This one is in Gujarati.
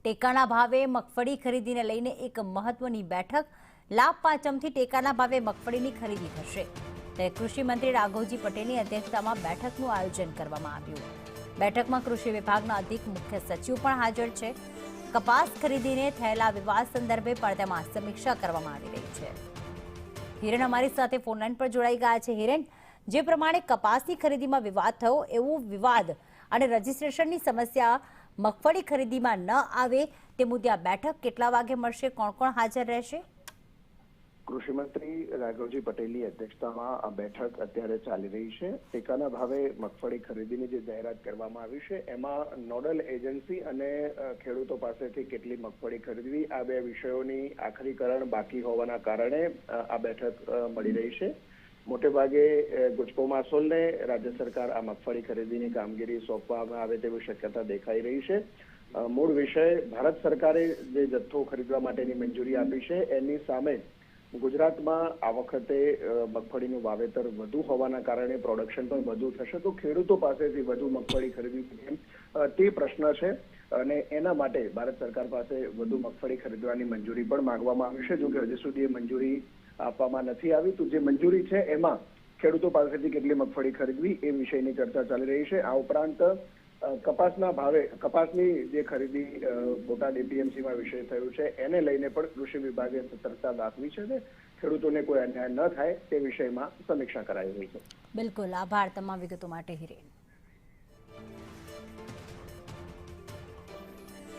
ટેકાના ભાવે મગફળી ખરીદીને લઈને એક મહત્વની બેઠક. લાભ પાંચમથી ટેકાના ભાવે મગફળીની ખરીદી થશે. ત્યારે કૃષિ મંત્રી રાઘવજી પટેલની અધ્યક્ષતામાં બેઠકનું આયોજન કરવામાં આવ્યું. બેઠકમાં કૃષિ વિભાગના અધિક મુખ્ય સચિવ પણ હાજર છે. કપાસ ખરીદીને થયેલા વિવાદ સંદર્ભે પડદામાં સમીક્ષા કરવામાં આવી રહી છે. હિરેન અમારી સાથે ફોનલાઈન પર જોડાઈ ગયા છે. હિરેન, જે પ્રમાણે કપાસની ખરીદીમાં વિવાદ થયો, એવું વિવાદ અને રજીસ્ટ્રેશનની સમસ્યા મગફળી ખરીદીમાં ન આવે તે મુદ્દે આ બેઠક કેટલા વાગે મળશે? કોણ કોણ હાજર રહેશે? કૃષિ મંત્રી રાઘવજી પટેલની અધ્યક્ષતામાં આ બેઠક અત્યારે ચાલી રહી છે. ટેકાના ભાવે મગફળી ખરીદીની જે જાહેરાત કરવામાં આવી છે એમાં નોડલ એજન્સી અને ખેડૂતો પાસેથી કેટલી મગફળી ખરીદવી, આ બે વિષયોની આખરીકરણ બાકી હોવાના કારણે આ બેઠક મળી રહી છે. મોટે ભાગે ગુજકો માસોલને રાજ્ય સરકાર આ મગફળી ખરીદીની કામગીરી સોંપવામાં આવે તેવી શક્યતા દેખાઈ રહી છે. મૂળ વિષય, ભારત સરકારે જે જથ્થો ખરીદવા માટેની મંજૂરી આપી છે એની સામે ગુજરાતમાં આ વખતે મગફળીનું વાવેતર વધુ હોવાના કારણે પ્રોડક્શન પણ વધુ થશે, તો ખેડૂતો પાસેથી વધુ મગફળી ખરીદવી તે પ્રશ્ન છે અને એના માટે ભારત સરકાર પાસે વધુ મગફળી ખરીદવાની મંજૂરી પણ માંગવામાં આવી છે. જો કે હજી સુધી એ મંજૂરી આપવામાં નથી આવી, તો જે મંજૂરી છે એમાં ખેડૂતો પાસેથી કેટલી મગફળી ખરીદવી એ વિષયની ચર્ચા ચાલી રહી છે. આ ઉપરાંત કપાસના ભાવે, કપાસની જે ખરીદી બોટાદ એપીએમસીમાં વિષય થયું છે એને લઈને પણ કૃષિ વિભાગે સતર્કતા દાખવી છે અને ખેડૂતોને કોઈ અન્યાય ન થાય તે વિષયમાં સમીક્ષા કરાઈ રહી છે. બિલકુલ, આભાર તમામ વિગતો માટે હિરેન.